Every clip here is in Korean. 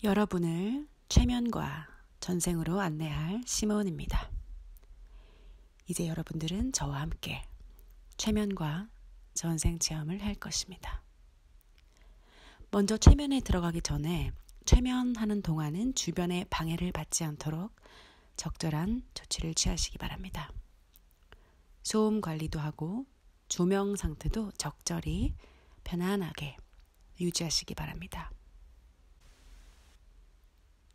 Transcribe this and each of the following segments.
여러분을 최면과 전생으로 안내할 시몬입니다. 이제 여러분들은 저와 함께 최면과 전생 체험을 할 것입니다. 먼저 최면에 들어가기 전에 최면하는 동안은 주변의 방해를 받지 않도록 적절한 조치를 취하시기 바랍니다. 소음 관리도 하고 조명 상태도 적절히 편안하게 유지하시기 바랍니다.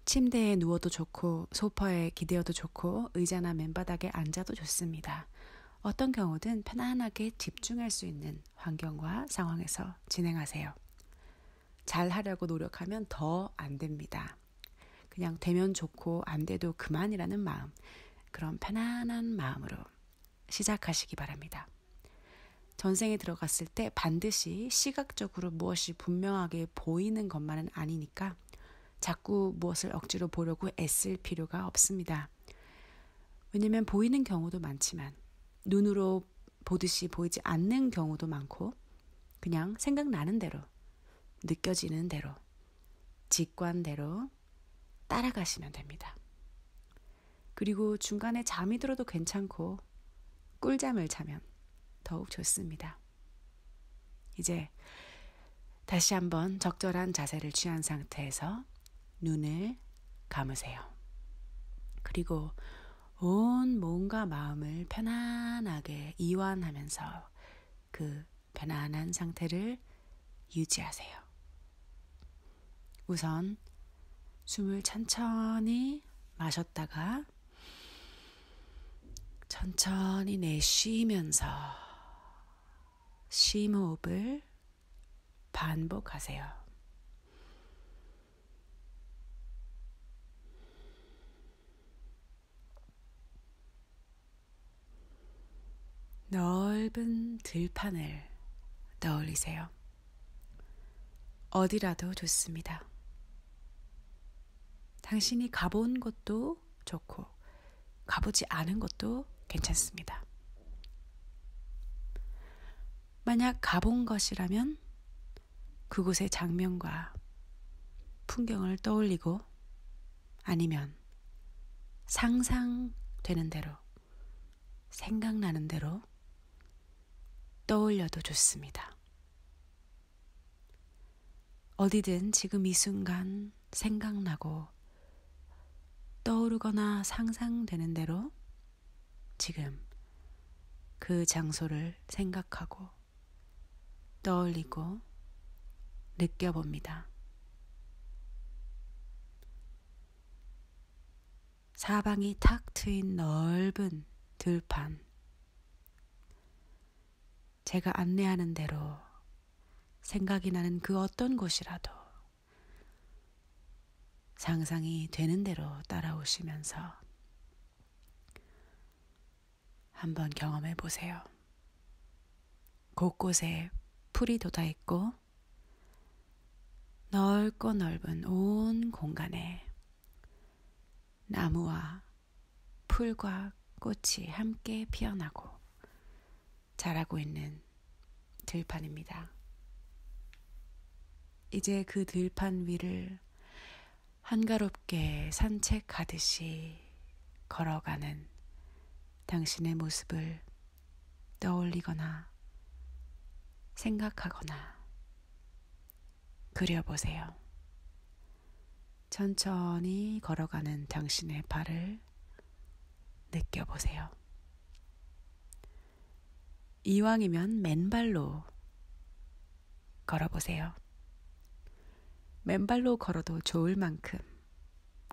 침대에 누워도 좋고 소파에 기대어도 좋고 의자나 맨바닥에 앉아도 좋습니다. 어떤 경우든 편안하게 집중할 수 있는 환경과 상황에서 진행하세요. 잘 하려고 노력하면 더 안 됩니다. 그냥 되면 좋고 안 돼도 그만이라는 마음, 그런 편안한 마음으로 시작하시기 바랍니다. 전생에 들어갔을 때 반드시 시각적으로 무엇이 분명하게 보이는 것만은 아니니까 자꾸 무엇을 억지로 보려고 애쓸 필요가 없습니다. 왜냐면 보이는 경우도 많지만 눈으로 보듯이 보이지 않는 경우도 많고 그냥 생각나는 대로, 느껴지는 대로, 직관대로 따라가시면 됩니다. 그리고 중간에 잠이 들어도 괜찮고 꿀잠을 자면 더욱 좋습니다. 이제 다시 한번 적절한 자세를 취한 상태에서 눈을 감으세요. 그리고 온 몸과 마음을 편안하게 이완하면서 그 편안한 상태를 유지하세요. 우선 숨을 천천히 마셨다가 천천히 내쉬면서 심호흡을 반복하세요. 넓은 들판을 떠올리세요. 어디라도 좋습니다. 당신이 가본 곳도 좋고 가보지 않은 곳도 괜찮습니다. 만약 가본 것이라면 그곳의 장면과 풍경을 떠올리고 아니면 상상되는 대로 생각나는 대로 떠올려도 좋습니다. 어디든 지금 이 순간 생각나고 떠오르거나 상상되는 대로 지금 그 장소를 생각하고 떠올리고 느껴봅니다. 사방이 탁 트인 넓은 들판, 제가 안내하는 대로 생각이 나는 그 어떤 곳이라도 상상이 되는 대로 따라오시면서 한번 경험해 보세요. 곳곳에 풀이 돋아있고 넓고 넓은 온 공간에 나무와 풀과 꽃이 함께 피어나고 자라고 있는 들판입니다. 이제 그 들판 위를 한가롭게 산책하듯이 걸어가는 당신의 모습을 떠올리거나 생각하거나 그려보세요. 천천히 걸어가는 당신의 발을 느껴보세요. 이왕이면 맨발로 걸어보세요. 맨발로 걸어도 좋을 만큼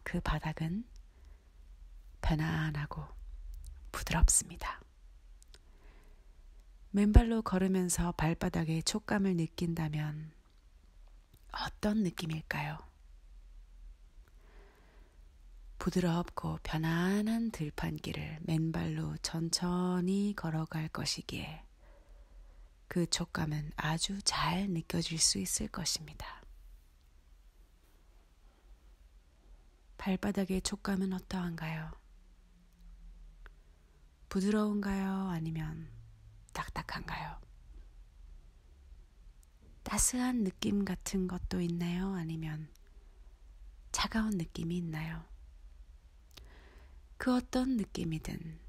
그 바닥은 편안하고 부드럽습니다. 맨발로 걸으면서 발바닥의 촉감을 느낀다면 어떤 느낌일까요? 부드럽고 편안한 들판길을 맨발로 천천히 걸어갈 것이기에 그 촉감은 아주 잘 느껴질 수 있을 것입니다. 발바닥의 촉감은 어떠한가요? 부드러운가요? 아니면 딱딱한가요? 따스한 느낌 같은 것도 있나요? 아니면 차가운 느낌이 있나요? 그 어떤 느낌이든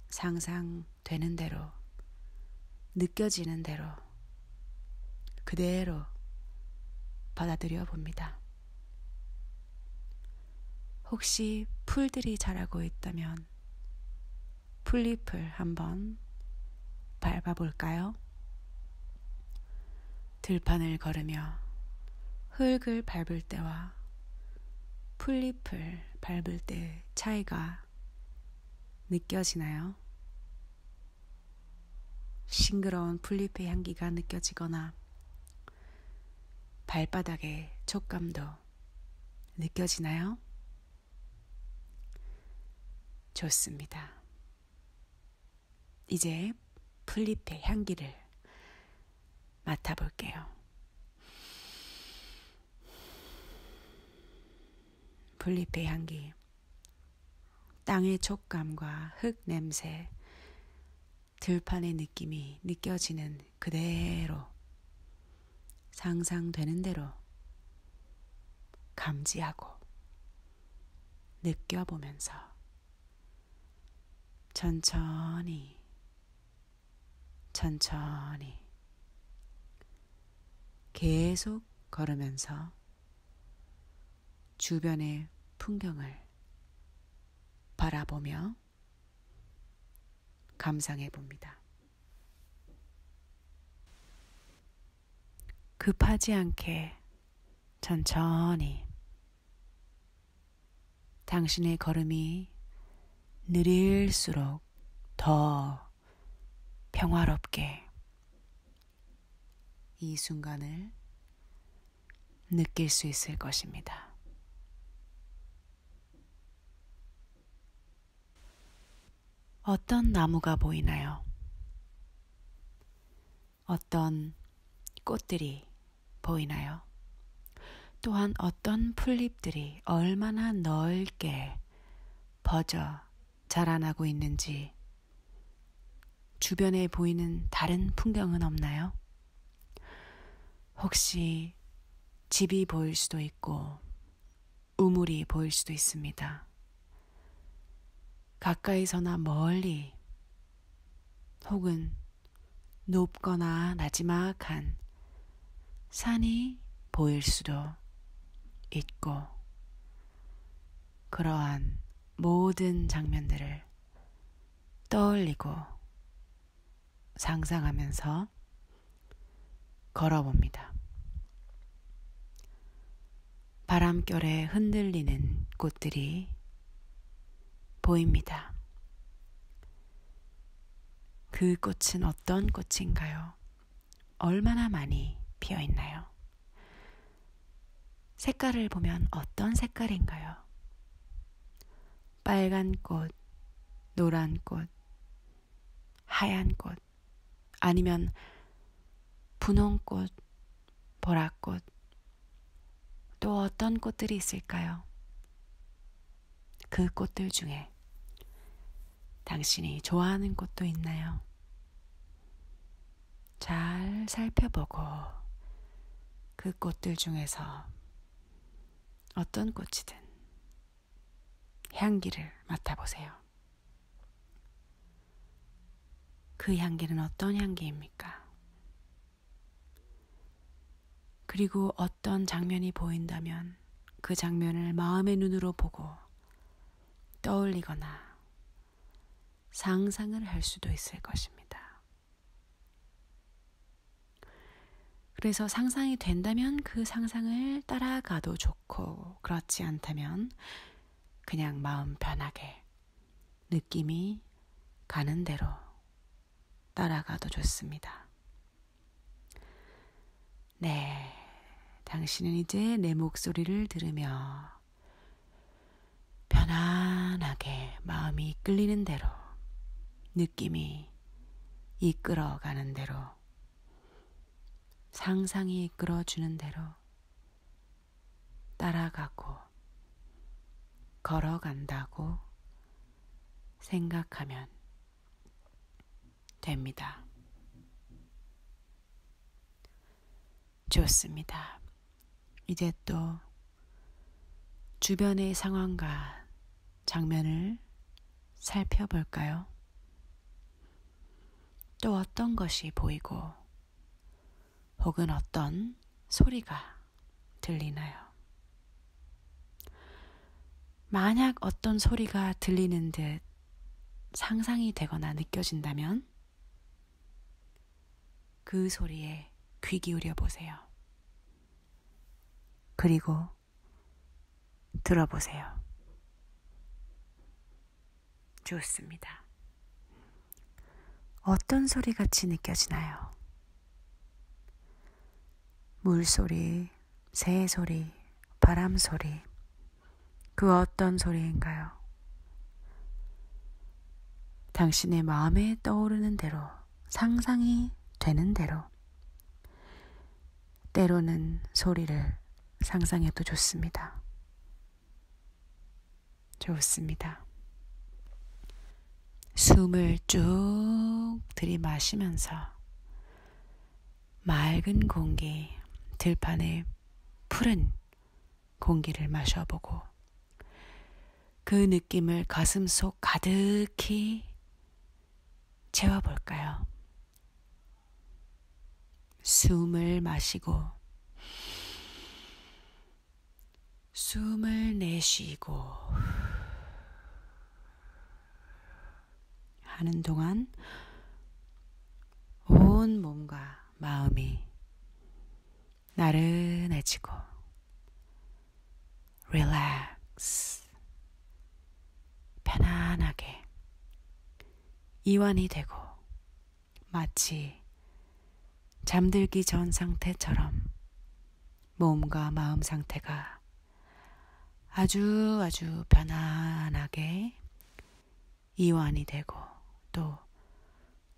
상상되는 대로, 느껴지는 대로, 그대로 받아들여 봅니다. 혹시 풀들이 자라고 있다면 풀잎을 한번 밟아볼까요? 들판을 걸으며 흙을 밟을 때와 풀잎을 밟을 때 차이가 느껴지나요? 싱그러운 풀잎의 향기가 느껴지거나 발바닥의 촉감도 느껴지나요? 좋습니다. 이제 풀잎의 향기를 맡아볼게요. 풀잎의 향기, 땅의 촉감과 흙 냄새, 들판의 느낌이 느껴지는 그대로, 상상되는 대로 감지하고 느껴보면서 천천히 계속 걸으면서 주변의 풍경을 바라보며 감상해 봅니다. 급하지 않게 천천히, 당신의 걸음이 느릴수록 더 평화롭게 이 순간을 느낄 수 있을 것입니다. 어떤 나무가 보이나요? 어떤 꽃들이 보이나요? 또한 어떤 풀잎들이 얼마나 넓게 퍼져 자라나고 있는지 주변에 보이는 다른 풍경은 없나요? 혹시 집이 보일 수도 있고 우물이 보일 수도 있습니다. 가까이서나 멀리 혹은 높거나 나지막한 산이 보일 수도 있고, 그러한 모든 장면들을 떠올리고 상상하면서 걸어봅니다. 바람결에 흔들리는 꽃들이 보입니다. 그 꽃은 어떤 꽃인가요? 얼마나 많이 피어 있나요? 색깔을 보면 어떤 색깔인가요? 빨간 꽃, 노란 꽃, 하얀 꽃, 아니면 분홍꽃, 보라꽃, 또 어떤 꽃들이 있을까요? 그 꽃들 중에 당신이 좋아하는 꽃도 있나요? 잘 살펴보고 그 꽃들 중에서 어떤 꽃이든 향기를 맡아보세요. 그 향기는 어떤 향기입니까? 그리고 어떤 장면이 보인다면 그 장면을 마음의 눈으로 보고 떠올리거나 상상을 할 수도 있을 것입니다. 그래서 상상이 된다면 그 상상을 따라가도 좋고, 그렇지 않다면 그냥 마음 편하게 느낌이 가는 대로 따라가도 좋습니다. 네, 당신은 이제 내 목소리를 들으며 편안하게 마음이 이끌리는 대로, 느낌이 이끌어가는 대로, 상상이 이끌어주는 대로 따라가고 걸어간다고 생각하면 됩니다. 좋습니다. 이제 또 주변의 상황과 장면을 살펴볼까요? 또 어떤 것이 보이고 혹은 어떤 소리가 들리나요? 만약 어떤 소리가 들리는 듯 상상이 되거나 느껴진다면 그 소리에 귀 기울여 보세요. 그리고 들어보세요. 좋습니다. 어떤 소리 같이 느껴지나요? 물소리, 새소리, 바람소리, 그 어떤 소리인가요? 당신의 마음에 떠오르는 대로, 상상이 되는 대로, 때로는 소리를 상상해도 좋습니다. 좋습니다. 숨을 쭉 들이마시면서 맑은 공기, 들판의 푸른 공기를 마셔보고 그 느낌을 가슴속 가득히 채워볼까요? 숨을 마시고 숨을 내쉬고 하는 동안 온 몸과 마음이 나른해지고 릴렉스 편안하게 이완이 되고 마치 잠들기 전 상태처럼 몸과 마음 상태가 아주 편안하게 이완이 되고 또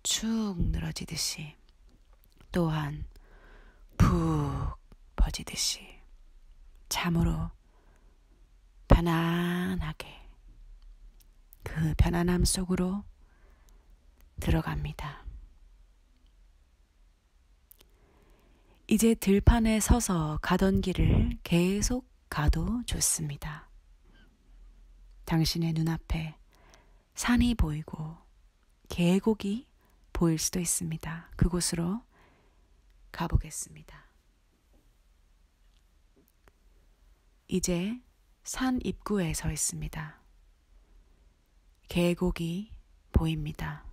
축 늘어지듯이 또한 푹 퍼지듯이 참으로 편안하게 그 편안함 속으로 들어갑니다. 이제 들판에 서서 가던 길을 계속 가도 좋습니다. 당신의 눈앞에 산이 보이고 계곡이 보일 수도 있습니다. 그곳으로 가보겠습니다. 이제 산 입구에 서 있습니다. 계곡이 보입니다.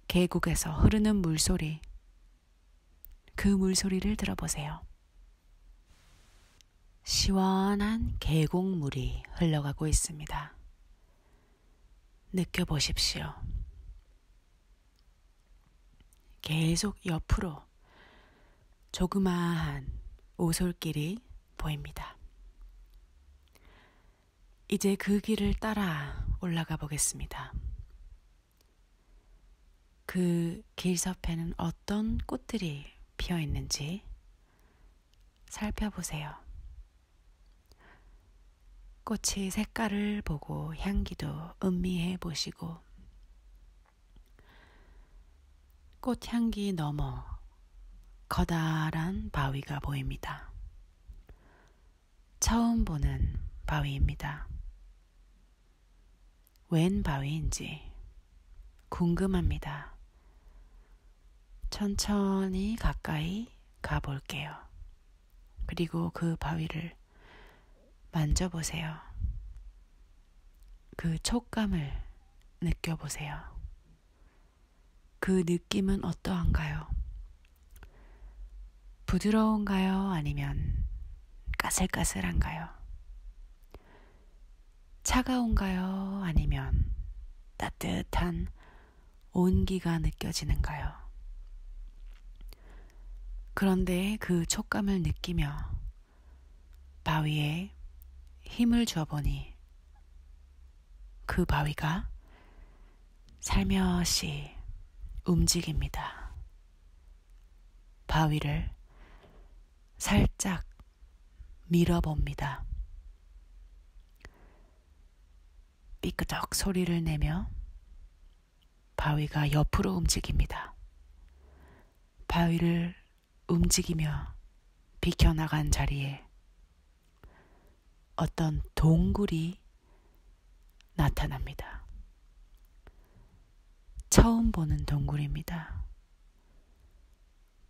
계곡에서 흐르는 물소리, 그 물소리를 들어보세요. 시원한 계곡물이 흘러가고 있습니다. 느껴보십시오. 계속 옆으로 조그마한 오솔길이 보입니다. 이제 그 길을 따라 올라가 보겠습니다. 그 길섭에는 어떤 꽃들이 피어 있는지 살펴보세요. 꽃의 색깔을 보고 향기도 음미해 보시고 꽃향기 너머 커다란 바위가 보입니다. 처음 보는 바위입니다. 웬 바위인지 궁금합니다. 천천히 가까이 가볼게요. 그리고 그 바위를 만져보세요. 그 촉감을 느껴보세요. 그 느낌은 어떠한가요? 부드러운가요? 아니면 까슬까슬한가요? 차가운가요? 아니면 따뜻한 온기가 느껴지는가요? 그런데 그 촉감을 느끼며 바위에 힘을 줘보니 그 바위가 살며시 움직입니다. 바위를 살짝 밀어봅니다. 삐끄덕 소리를 내며 바위가 옆으로 움직입니다. 바위를 움직이며 비켜나간 자리에 어떤 동굴이 나타납니다. 처음 보는 동굴입니다.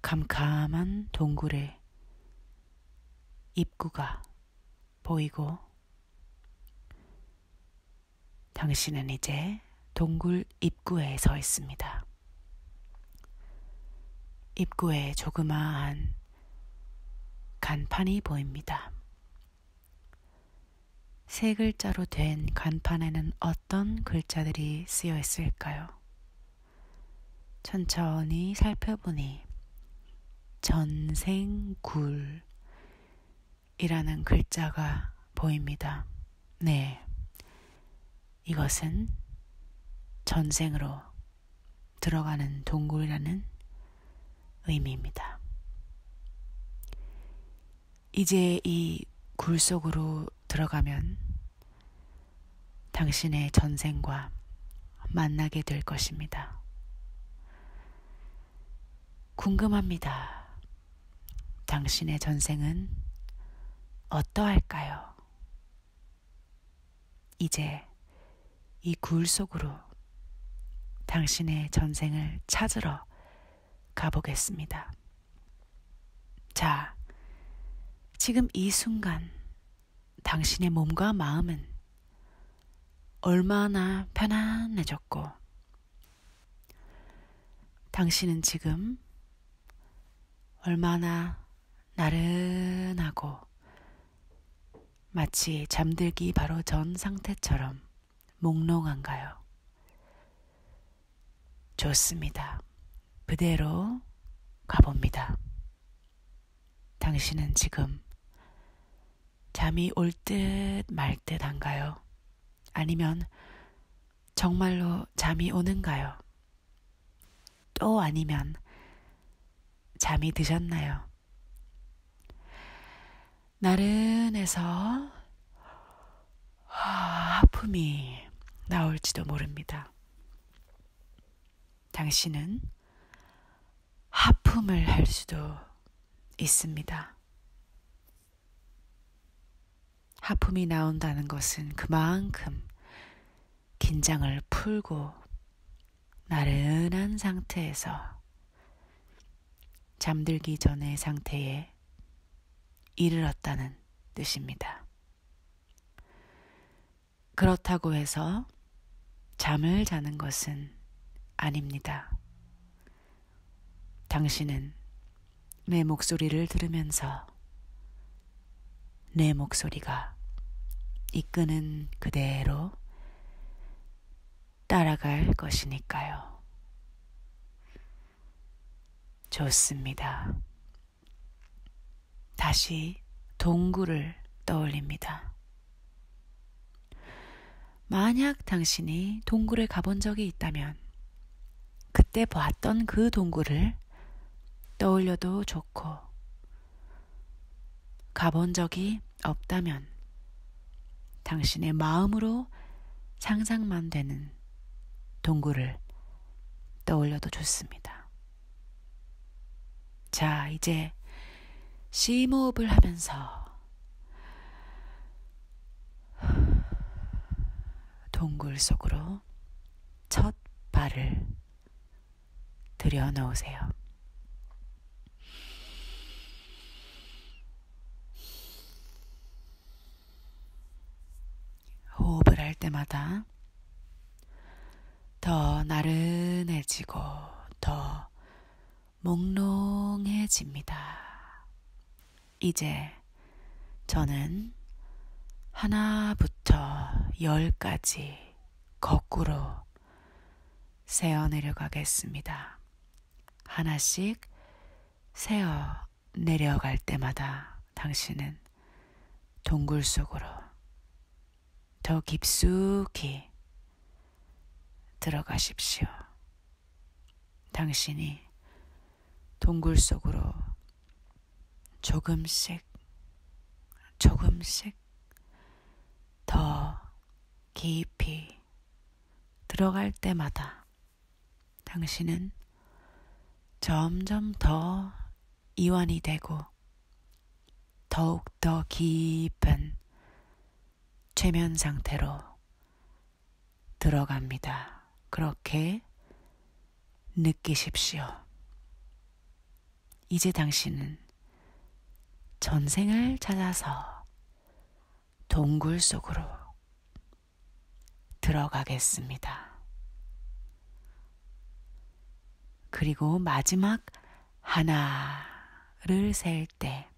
캄캄한 동굴의 입구가 보이고 당신은 이제 동굴 입구에 서 있습니다. 입구에 조그마한 간판이 보입니다. 3글자로 된 간판에는 어떤 글자들이 쓰여 있을까요? 천천히 살펴보니 전생굴이라는 글자가 보입니다. 네, 이것은 전생으로 들어가는 동굴이라는 의미입니다. 이제 이 굴 속으로 들어가면 당신의 전생과 만나게 될 것입니다. 궁금합니다. 당신의 전생은 어떠할까요? 이제 이 굴 속으로 당신의 전생을 찾으러 가보겠습니다. 자, 지금 이 순간 당신의 몸과 마음은 얼마나 편안해졌고 당신은 지금 얼마나 나른하고 마치 잠들기 바로 전 상태처럼 몽롱한가요? 좋습니다. 그대로 가봅니다. 당신은 지금 잠이 올 듯 말 듯 한가요? 아니면 정말로 잠이 오는가요? 또 아니면 잠이 드셨나요? 나른해서 하품이 나올지도 모릅니다. 당신은 하품을 할 수도 있습니다. 하품이 나온다는 것은 그만큼 긴장을 풀고 나른한 상태에서 잠들기 전의 상태에 이르렀다는 뜻입니다. 그렇다고 해서 잠을 자는 것은 아닙니다. 당신은 내 목소리를 들으면서 내 목소리가 이끄는 그대로 따라갈 것이니까요. 좋습니다. 다시 동굴을 떠올립니다. 만약 당신이 동굴에 가본 적이 있다면 그때 봤던 그 동굴을 떠올려도 좋고 가본 적이 없다면 당신의 마음으로 상상만 되는 동굴을 떠올려도 좋습니다. 자, 이제 심호흡을 하면서 동굴 속으로 첫 발을 들여놓으세요. 호흡을 할 때마다 더 나른해지고 더 몽롱해집니다. 이제 저는 하나부터 10까지 거꾸로 세어 내려가겠습니다. 하나씩 세어 내려갈 때마다 당신은 동굴 속으로 더 깊숙이 들어가십시오. 당신이 동굴 속으로 조금씩 더 깊이 들어갈 때마다 당신은 점점 더 이완이 되고 더욱 더 깊은 최면 상태로 들어갑니다. 그렇게 느끼십시오. 이제 당신은 전생을 찾아서 동굴 속으로 들어가겠습니다. 그리고 마지막 하나를 셀 때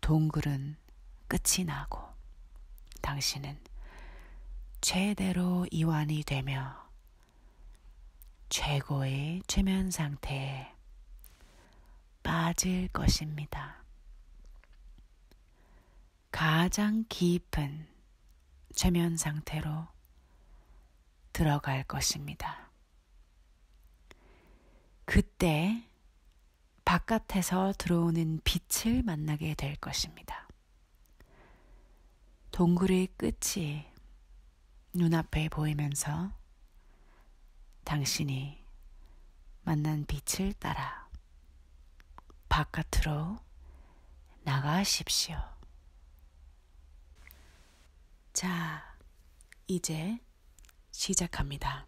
동굴은 끝이 나고 당신은 최대로 이완이 되며 최고의 최면 상태에 빠질 것입니다. 가장 깊은 최면 상태로 들어갈 것입니다. 그때 바깥에서 들어오는 빛을 만나게 될 것입니다. 동굴의 끝이 눈앞에 보이면서 당신이 만난 빛을 따라 바깥으로 나가십시오. 자, 이제 시작합니다.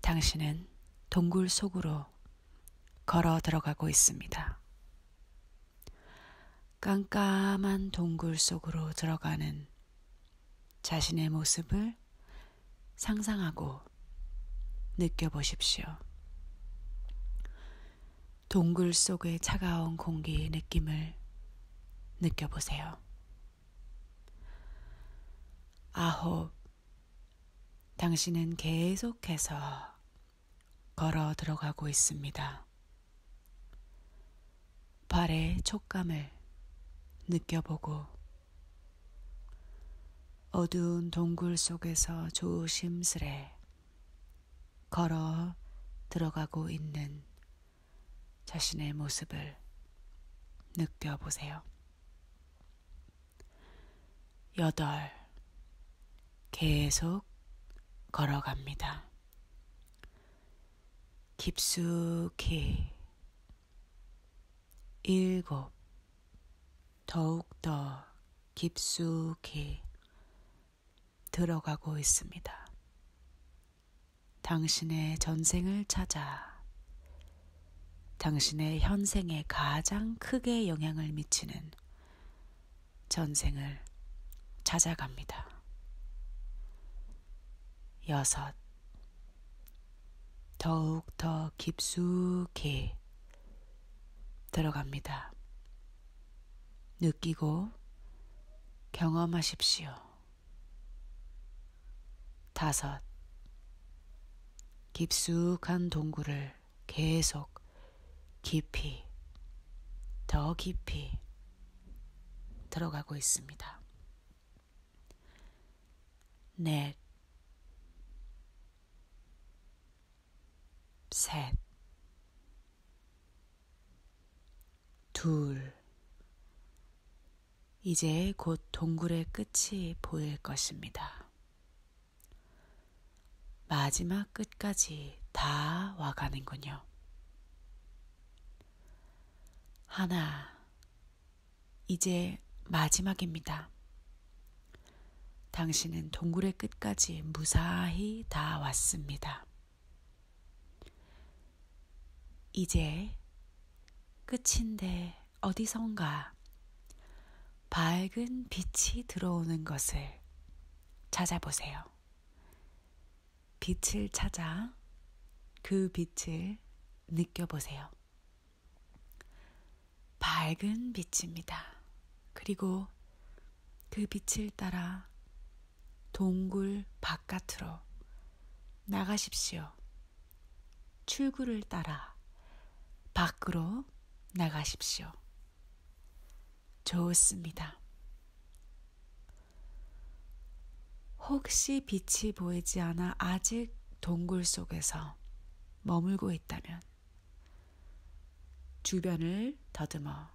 당신은 동굴 속으로 걸어 들어가고 있습니다. 깜깜한 동굴 속으로 들어가는 자신의 모습을 상상하고 느껴보십시오. 동굴 속의 차가운 공기의 느낌을 느껴보세요. 9. 당신은 계속해서 걸어 들어가고 있습니다. 발의 촉감을 느껴보고 어두운 동굴 속에서 조심스레 걸어 들어가고 있는 자신의 모습을 느껴보세요. 8. 계속 걸어갑니다. 깊숙이. 7. 더욱더 깊숙이 들어가고 있습니다. 당신의 전생을 찾아 당신의 현생에 가장 크게 영향을 미치는 전생을 찾아갑니다. 6. 더욱 더 깊숙이 들어갑니다. 느끼고 경험하십시오. 5. 깊숙한 동굴을 계속 깊이, 더 깊이 들어가고 있습니다. 4. 3. 2. 이제 곧 동굴의 끝이 보일 것입니다. 마지막 끝까지 다 와가는군요. 1. 이제 마지막입니다. 당신은 동굴의 끝까지 무사히 다 왔습니다. 이제 끝인데 어디선가 밝은 빛이 들어오는 것을 찾아보세요. 빛을 찾아 그 빛을 느껴보세요. 밝은 빛입니다. 그리고 그 빛을 따라 동굴 바깥으로 나가십시오. 출구를 따라 밖으로 나가십시오. 좋습니다. 혹시 빛이 보이지 않아 아직 동굴 속에서 머물고 있다면 주변을 더듬어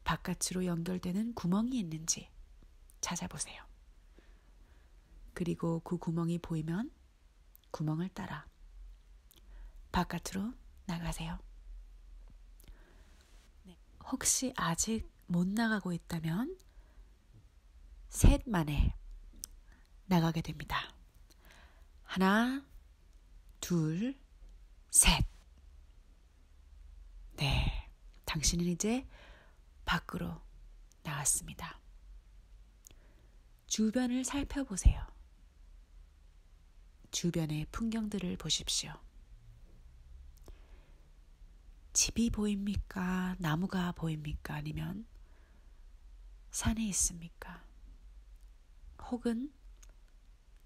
바깥으로 연결되는 구멍이 있는지 찾아보세요. 그리고 그 구멍이 보이면 구멍을 따라 바깥으로 나가세요. 혹시 아직 못 나가고 있다면 셋 만에 나가게 됩니다. 하나, 둘, 셋. 네, 당신은 이제 밖으로 나왔습니다. 주변을 살펴보세요. 주변의 풍경들을 보십시오. 집이 보입니까? 나무가 보입니까? 아니면 산에 있습니까? 혹은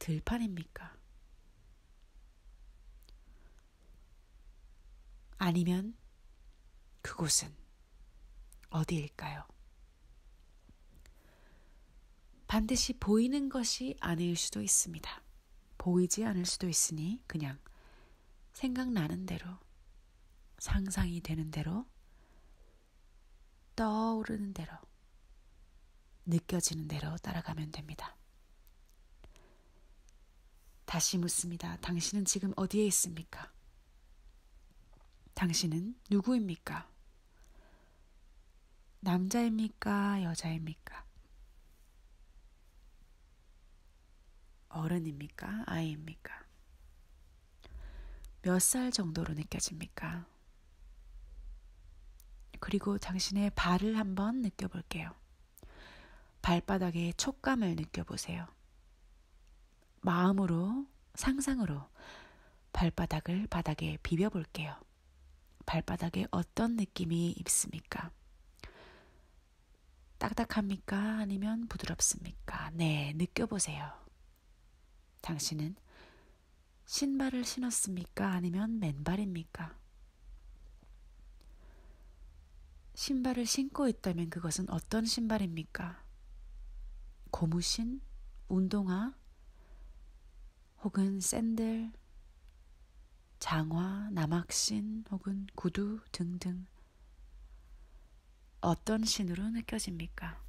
들판입니까? 아니면 그곳은 어디일까요? 반드시 보이는 것이 아닐 수도 있습니다. 보이지 않을 수도 있으니 그냥 생각나는 대로, 상상이 되는 대로, 떠오르는 대로, 느껴지는 대로 따라가면 됩니다. 다시 묻습니다. 당신은 지금 어디에 있습니까? 당신은 누구입니까? 남자입니까? 여자입니까? 어른입니까? 아이입니까? 몇 살 정도로 느껴집니까? 그리고 당신의 발을 한번 느껴볼게요. 발바닥의 촉감을 느껴보세요. 마음으로, 상상으로 발바닥을 바닥에 비벼볼게요. 발바닥에 어떤 느낌이 있습니까? 딱딱합니까? 아니면 부드럽습니까? 네, 느껴보세요. 당신은 신발을 신었습니까? 아니면 맨발입니까? 신발을 신고 있다면 그것은 어떤 신발입니까? 고무신, 운동화, 혹은 샌들, 장화, 남학신, 혹은 구두 등등 어떤 신으로 느껴집니까?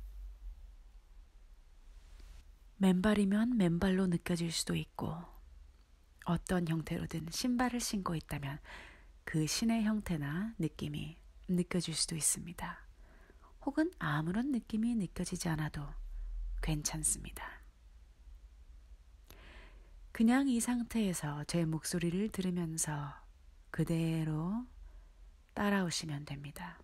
맨발이면 맨발로 느껴질 수도 있고 어떤 형태로든 신발을 신고 있다면 그 신의 형태나 느낌이 느껴질 수도 있습니다. 혹은 아무런 느낌이 느껴지지 않아도 괜찮습니다. 그냥 이 상태에서 제 목소리를 들으면서 그대로 따라오시면 됩니다.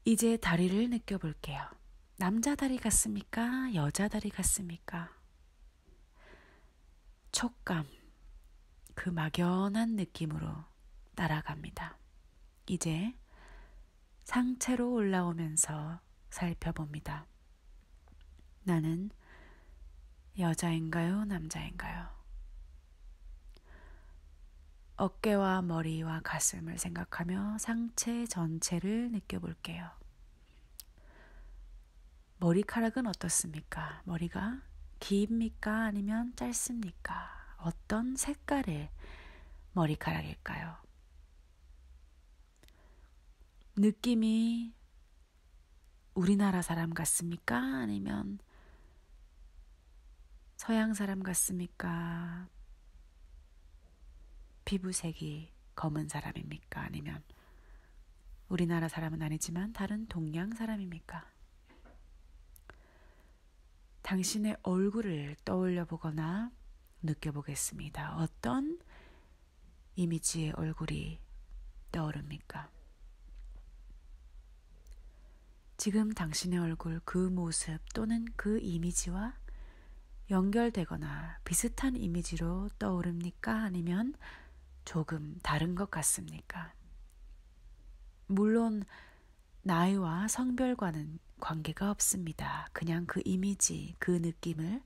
이제 다리를 느껴볼게요. 남자 다리 같습니까? 여자 다리 같습니까? 촉감, 그 막연한 느낌으로 따라갑니다. 이제 상체로 올라오면서 살펴봅니다. 나는 여자인가요? 남자인가요? 어깨와 머리와 가슴을 생각하며 상체 전체를 느껴볼게요. 머리카락은 어떻습니까? 머리가 깁니까? 아니면 짧습니까? 어떤 색깔의 머리카락일까요? 느낌이 우리나라 사람 같습니까? 아니면 서양 사람 같습니까? 피부색이 검은 사람입니까? 아니면 우리나라 사람은 아니지만 다른 동양 사람입니까? 당신의 얼굴을 떠올려 보거나 느껴보겠습니다. 어떤 이미지의 얼굴이 떠오릅니까? 지금 당신의 얼굴, 그 모습 또는 그 이미지와 연결되거나 비슷한 이미지로 떠오릅니까? 아니면 조금 다른 것 같습니까? 물론 나이와 성별과는 관계가 없습니다. 그냥 그 이미지, 그 느낌을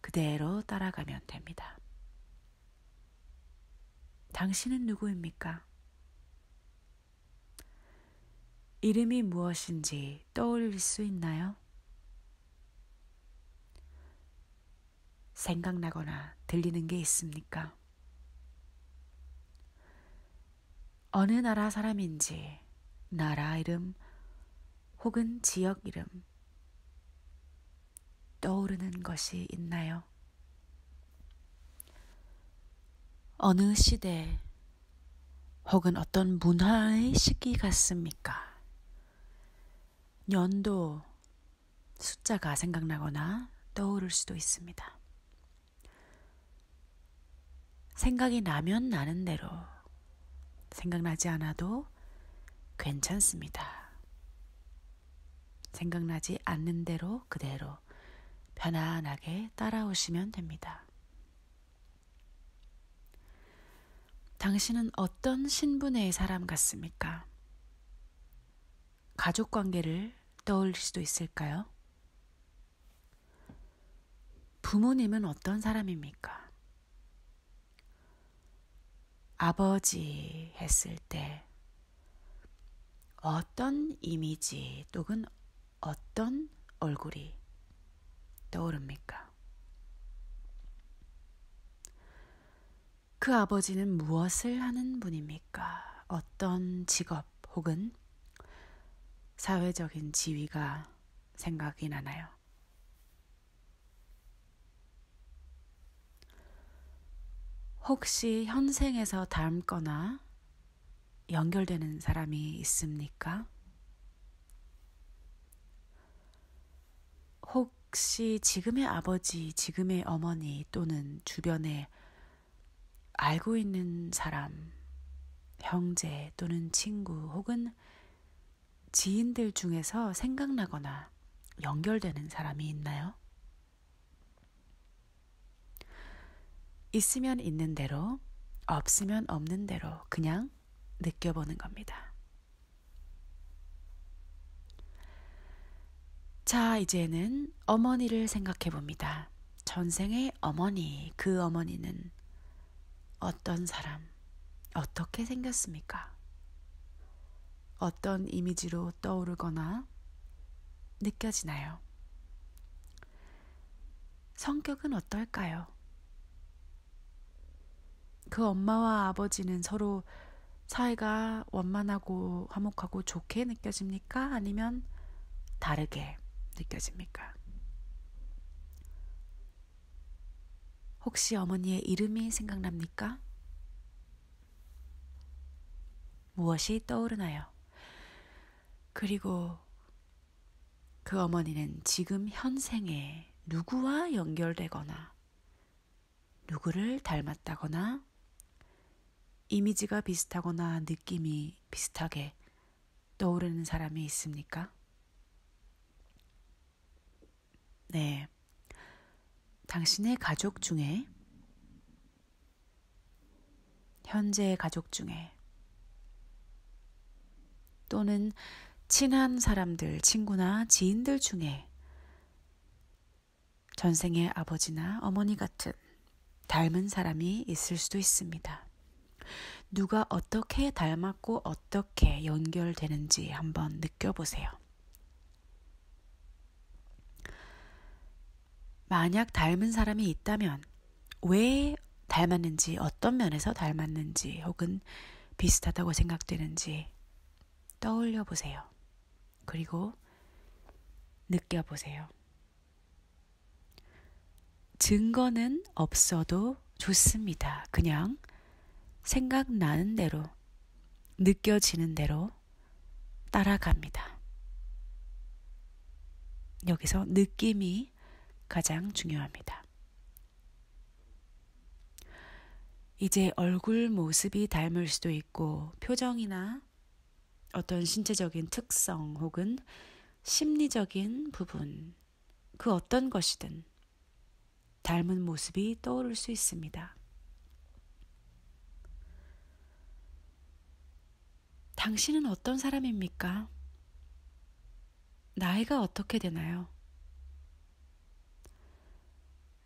그대로 따라가면 됩니다. 당신은 누구입니까? 이름이 무엇인지 떠올릴 수 있나요? 생각나거나 들리는 게 있습니까? 어느 나라 사람인지, 나라 이름 혹은 지역 이름 떠오르는 것이 있나요? 어느 시대 혹은 어떤 문화의 시기 같습니까? 연도, 숫자가 생각나거나 떠오를 수도 있습니다. 생각이 나면 나는 대로, 생각나지 않아도 괜찮습니다. 생각나지 않는 대로 그대로 편안하게 따라오시면 됩니다. 당신은 어떤 신분의 사람 같습니까? 가족 관계를 떠올릴 수도 있을까요? 부모님은 어떤 사람입니까? 아버지 했을 때 어떤 이미지 또는 어떤 얼굴이 떠오릅니까? 그 아버지는 무엇을 하는 분입니까? 어떤 직업 혹은 사회적인 지위가 생각이 나나요? 혹시 현생에서 닮거나 연결되는 사람이 있습니까? 혹시 지금의 아버지, 지금의 어머니 또는 주변에 알고 있는 사람, 형제 또는 친구 혹은 지인들 중에서 생각나거나 연결되는 사람이 있나요? 있으면 있는 대로, 없으면 없는 대로 그냥 느껴보는 겁니다. 자, 이제는 어머니를 생각해 봅니다. 전생의 어머니, 그 어머니는 어떤 사람, 어떻게 생겼습니까? 어떤 이미지로 떠오르거나 느껴지나요? 성격은 어떨까요? 그 엄마와 아버지는 서로 사이가 원만하고 화목하고 좋게 느껴집니까? 아니면 다르게 느껴집니까? 혹시 어머니의 이름이 생각납니까? 무엇이 떠오르나요? 그리고 그 어머니는 지금 현생에 누구와 연결되거나 누구를 닮았다거나 이미지가 비슷하거나 느낌이 비슷하게 떠오르는 사람이 있습니까? 네. 당신의 가족 중에, 현재의 가족 중에, 또는 친한 사람들, 친구나 지인들 중에 전생의 아버지나 어머니 같은 닮은 사람이 있을 수도 있습니다. 누가 어떻게 닮았고 어떻게 연결되는지 한번 느껴보세요. 만약 닮은 사람이 있다면 왜 닮았는지, 어떤 면에서 닮았는지 혹은 비슷하다고 생각되는지 떠올려 보세요. 그리고 느껴보세요. 증거는 없어도 좋습니다. 그냥 생각나는 대로, 느껴지는 대로 따라갑니다. 여기서 느낌이 가장 중요합니다. 이제 얼굴 모습이 닮을 수도 있고 표정이나 어떤 신체적인 특성 혹은 심리적인 부분, 그 어떤 것이든 닮은 모습이 떠오를 수 있습니다. 당신은 어떤 사람입니까? 나이가 어떻게 되나요?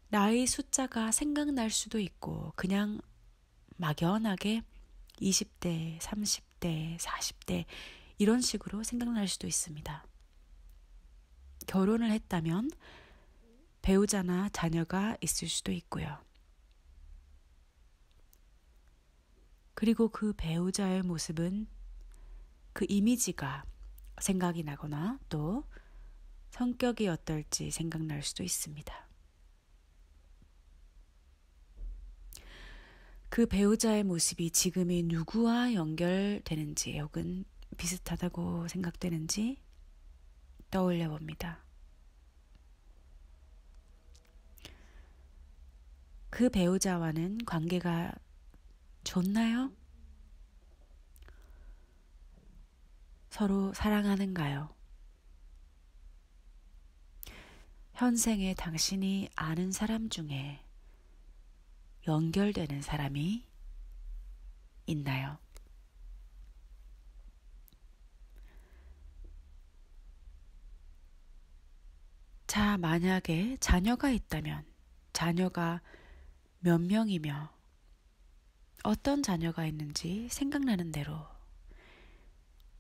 나이 숫자가 생각날 수도 있고 그냥 막연하게 20대, 30대, 40대 이런 식으로 생각날 수도 있습니다. 결혼을 했다면 배우자나 자녀가 있을 수도 있고요. 그리고 그 배우자의 모습은 그 이미지가 생각이 나거나 또 성격이 어떨지 생각날 수도 있습니다. 그 배우자의 모습이 지금의 누구와 연결되는지 혹은 비슷하다고 생각되는지 떠올려 봅니다. 그 배우자와는 관계가 좋나요? 서로 사랑하는가요? 현생에 당신이 아는 사람 중에 연결되는 사람이 있나요? 자, 만약에 자녀가 있다면 자녀가 몇 명이며 어떤 자녀가 있는지 생각나는 대로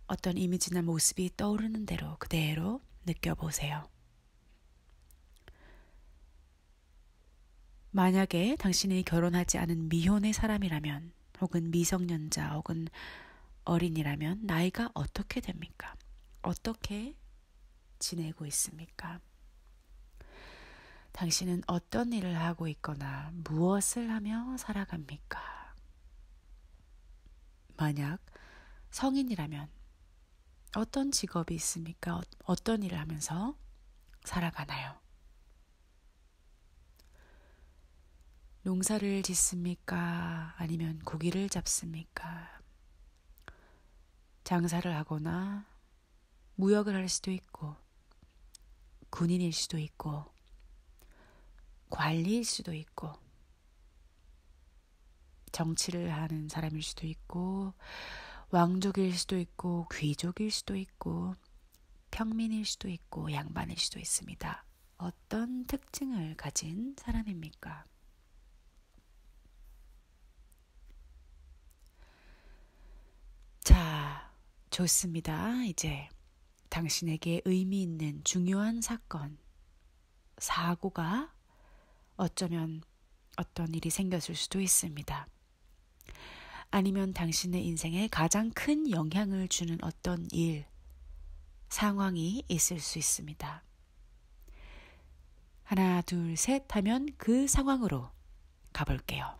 어떤 이미지나 모습이 떠오르는 대로 그대로 느껴보세요. 만약에 당신이 결혼하지 않은 미혼의 사람이라면 혹은 미성년자 혹은 어린이라면 나이가 어떻게 됩니까? 어떻게 지내고 있습니까? 당신은 어떤 일을 하고 있거나 무엇을 하며 살아갑니까? 만약 성인이라면 어떤 직업이 있습니까? 어떤 일을 하면서 살아가나요? 농사를 짓습니까? 아니면 고기를 잡습니까? 장사를 하거나 무역을 할 수도 있고 군인일 수도 있고 관리일 수도 있고 정치를 하는 사람일 수도 있고 왕족일 수도 있고 귀족일 수도 있고 평민일 수도 있고 양반일 수도 있습니다. 어떤 특징을 가진 사람입니까? 자, 좋습니다. 이제 당신에게 의미 있는 중요한 사건, 사고가 어쩌면 어떤 일이 생겼을 수도 있습니다. 아니면 당신의 인생에 가장 큰 영향을 주는 어떤 일, 상황이 있을 수 있습니다. 하나, 둘, 셋 하면 그 상황으로 가볼게요.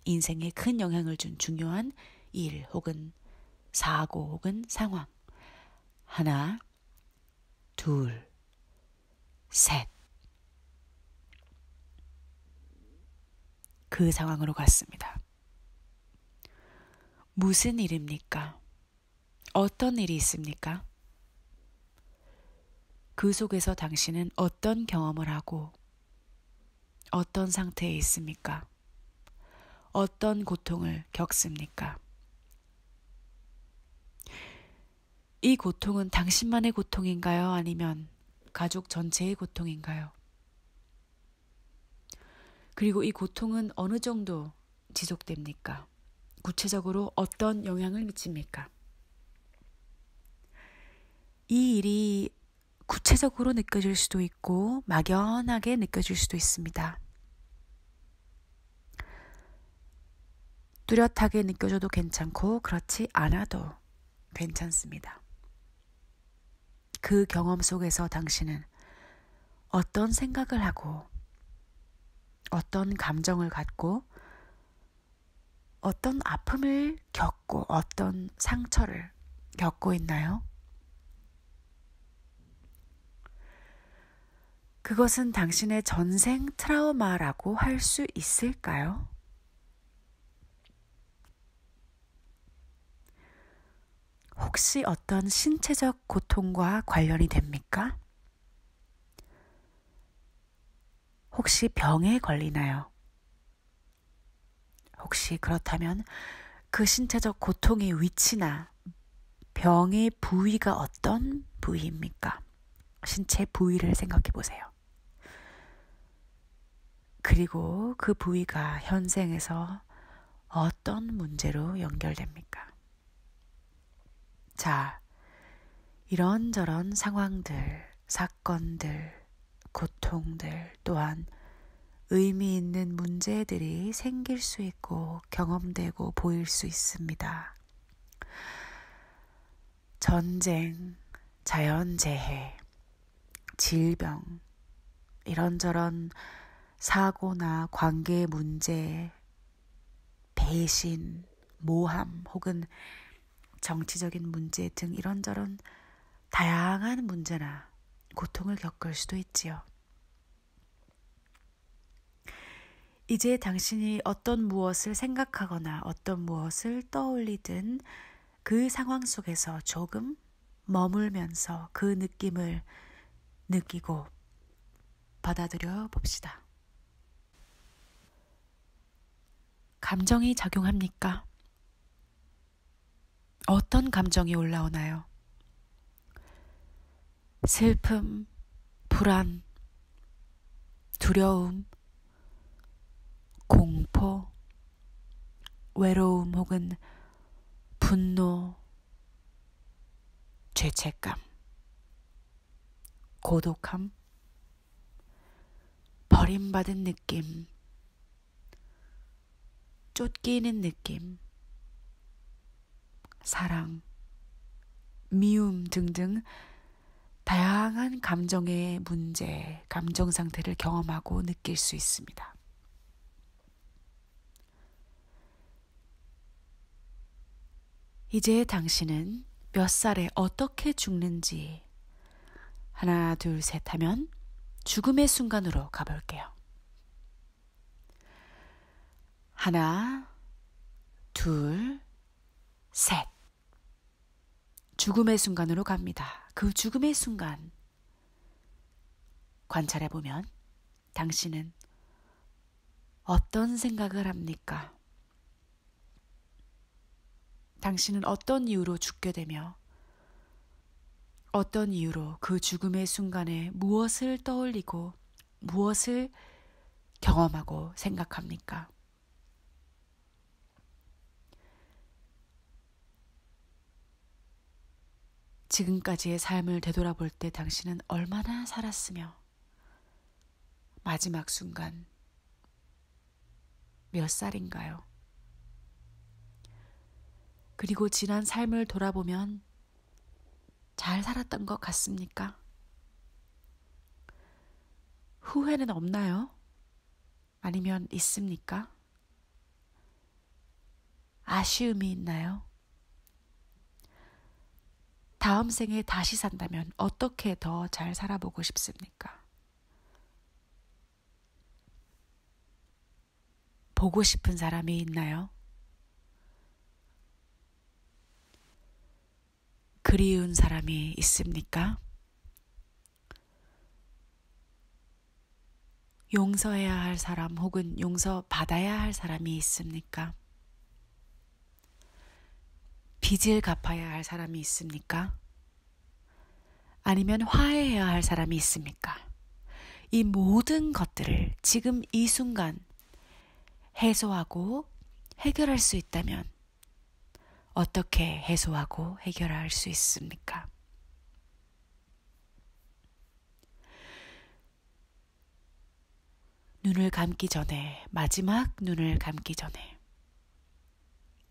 인생에 큰 영향을 준 중요한 일 혹은 사고 혹은 상황. 하나, 둘, 셋. 그 상황으로 갔습니다. 무슨 일입니까? 어떤 일이 있습니까? 그 속에서 당신은 어떤 경험을 하고 어떤 상태에 있습니까? 어떤 고통을 겪습니까? 이 고통은 당신만의 고통인가요? 아니면 가족 전체의 고통인가요? 그리고 이 고통은 어느 정도 지속됩니까? 구체적으로 어떤 영향을 미칩니까? 이 일이 구체적으로 느껴질 수도 있고 막연하게 느껴질 수도 있습니다. 뚜렷하게 느껴져도 괜찮고 그렇지 않아도 괜찮습니다. 그 경험 속에서 당신은 어떤 생각을 하고 어떤 감정을 갖고 어떤 아픔을 겪고 어떤 상처를 겪고 있나요? 그것은 당신의 전생 트라우마라고 할 수 있을까요? 혹시 어떤 신체적 고통과 관련이 됩니까? 혹시 병에 걸리나요? 혹시 그렇다면 그 신체적 고통의 위치나 병의 부위가 어떤 부위입니까? 신체 부위를 생각해 보세요. 그리고 그 부위가 현생에서 어떤 문제로 연결됩니까? 자, 이런저런 상황들, 사건들, 고통들 또한 의미 있는 문제들이 생길 수 있고 경험되고 보일 수 있습니다. 전쟁, 자연재해, 질병, 이런저런 사고나 관계 문제, 배신, 모함 혹은 정치적인 문제 등 이런저런 다양한 문제나 고통을 겪을 수도 있지요. 이제 당신이 어떤 무엇을 생각하거나 어떤 무엇을 떠올리든 그 상황 속에서 조금 머물면서 그 느낌을 느끼고 받아들여 봅시다. 감정이 작용합니까? 어떤 감정이 올라오나요? 슬픔, 불안, 두려움, 공포, 외로움 혹은 분노, 죄책감, 고독함, 버림받은 느낌, 쫓기는 느낌, 사랑, 미움 등등 다양한 감정의 문제, 감정 상태를 경험하고 느낄 수 있습니다. 이제 당신은 몇 살에 어떻게 죽는지 하나, 둘, 셋 하면 죽음의 순간으로 가볼게요. 하나, 둘, 셋. 죽음의 순간으로 갑니다. 그 죽음의 순간 관찰해보면 당신은 어떤 생각을 합니까? 당신은 어떤 이유로 죽게 되며 어떤 이유로 그 죽음의 순간에 무엇을 떠올리고 무엇을 경험하고 생각합니까? 지금까지의 삶을 되돌아볼 때 당신은 얼마나 살았으며 마지막 순간 몇 살인가요? 그리고 지난 삶을 돌아보면 잘 살았던 것 같습니까? 후회는 없나요? 아니면 있습니까? 아쉬움이 있나요? 다음 생에 다시 산다면 어떻게 더 잘 살아보고 싶습니까? 보고 싶은 사람이 있나요? 그리운 사람이 있습니까? 용서해야 할 사람 혹은 용서받아야 할 사람이 있습니까? 빚을 갚아야 할 사람이 있습니까? 아니면 화해해야 할 사람이 있습니까? 이 모든 것들을 지금 이 순간 해소하고 해결할 수 있다면 어떻게 해소하고 해결할 수 있습니까? 눈을 감기 전에, 마지막 눈을 감기 전에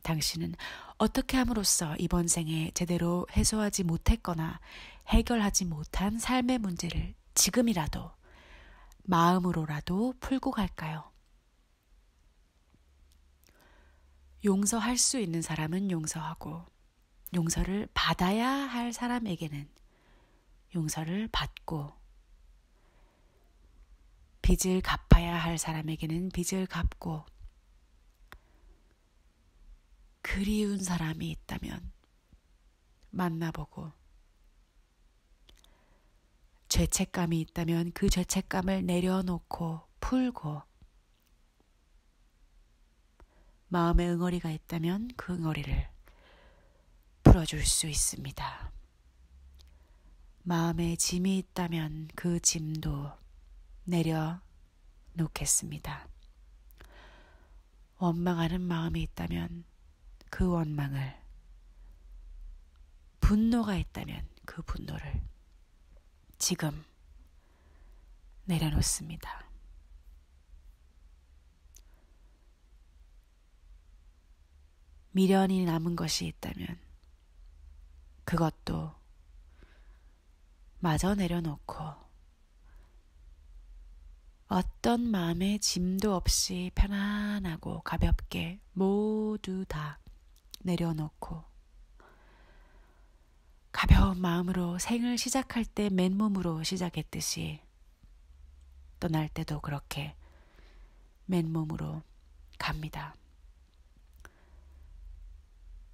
당신은 어떻게 함으로써 이번 생에 제대로 해소하지 못했거나 해결하지 못한 삶의 문제를 지금이라도 마음으로라도 풀고 갈까요? 용서할 수 있는 사람은 용서하고 용서를 받아야 할 사람에게는 용서를 받고 빚을 갚아야 할 사람에게는 빚을 갚고 그리운 사람이 있다면 만나보고 죄책감이 있다면 그 죄책감을 내려놓고 풀고 마음에 응어리가 있다면 그 응어리를 풀어줄 수 있습니다. 마음에 짐이 있다면 그 짐도 내려놓겠습니다. 원망하는 마음이 있다면 그 원망을, 분노가 있다면 그 분노를 지금 내려놓습니다. 미련이 남은 것이 있다면 그것도 마저 내려놓고 어떤 마음의 짐도 없이 편안하고 가볍게 모두 다 내려놓고 가벼운 마음으로 생을 시작할 때 맨몸으로 시작했듯이 떠날 때도 그렇게 맨몸으로 갑니다.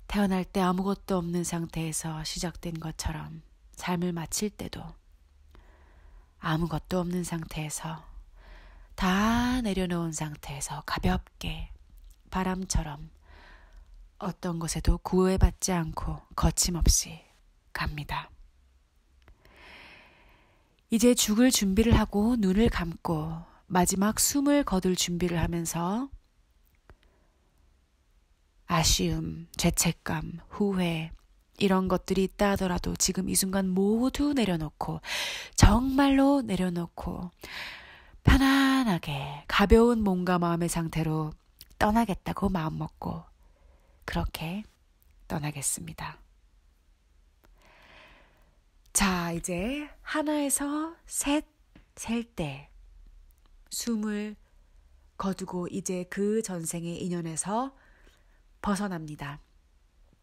태어날 때 아무것도 없는 상태에서 시작된 것처럼 삶을 마칠 때도 아무것도 없는 상태에서 다 내려놓은 상태에서 가볍게 바람처럼 어떤 것에도 구애받지 않고 거침없이 갑니다. 이제 죽을 준비를 하고 눈을 감고 마지막 숨을 거둘 준비를 하면서 아쉬움, 죄책감, 후회 이런 것들이 있다 하더라도 지금 이 순간 모두 내려놓고 정말로 내려놓고 편안하게 가벼운 몸과 마음의 상태로 떠나겠다고 마음먹고 그렇게 떠나겠습니다. 자, 이제 하나에서 셋 셀 때 숨을 거두고 이제 그 전생의 인연에서 벗어납니다.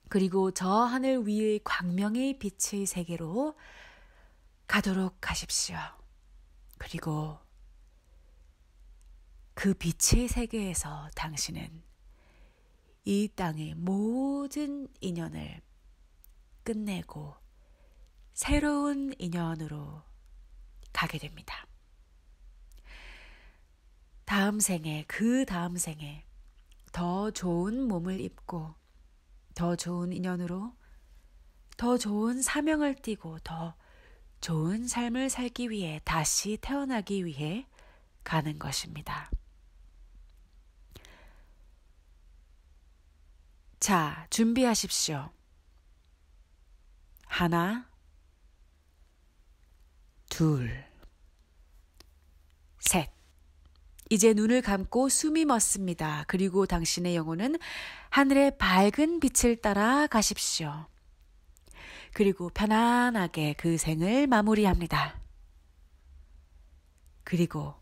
그리고 저 하늘 위의 광명의 빛의 세계로 가도록 하십시오. 그리고 그 빛의 세계에서 당신은 이 땅의 모든 인연을 끝내고 새로운 인연으로 가게 됩니다. 다음 생에, 그 다음 생에 더 좋은 몸을 입고 더 좋은 인연으로 더 좋은 사명을 띠고 더 좋은 삶을 살기 위해 다시 태어나기 위해 가는 것입니다. 자, 준비하십시오. 하나, 둘, 셋. 이제 눈을 감고 숨이 멎습니다. 그리고 당신의 영혼은 하늘의 밝은 빛을 따라 가십시오. 그리고 편안하게 그 생을 마무리합니다. 그리고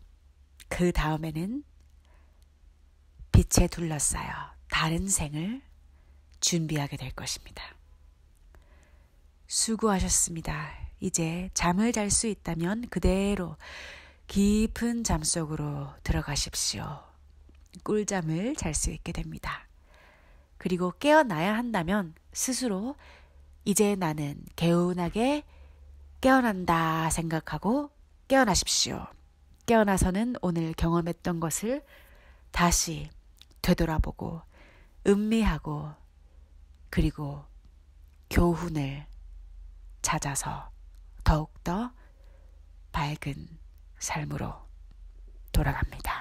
그 다음에는 빛에 둘러싸여 다른 생을 준비하게 될 것입니다. 수고하셨습니다. 이제 잠을 잘 수 있다면 그대로 깊은 잠 속으로 들어가십시오. 꿀잠을 잘 수 있게 됩니다. 그리고 깨어나야 한다면 스스로 이제 나는 개운하게 깨어난다 생각하고 깨어나십시오. 깨어나서는 오늘 경험했던 것을 다시 되돌아보고 음미하고 그리고 교훈을 찾아서 더욱더 밝은 삶으로 돌아갑니다.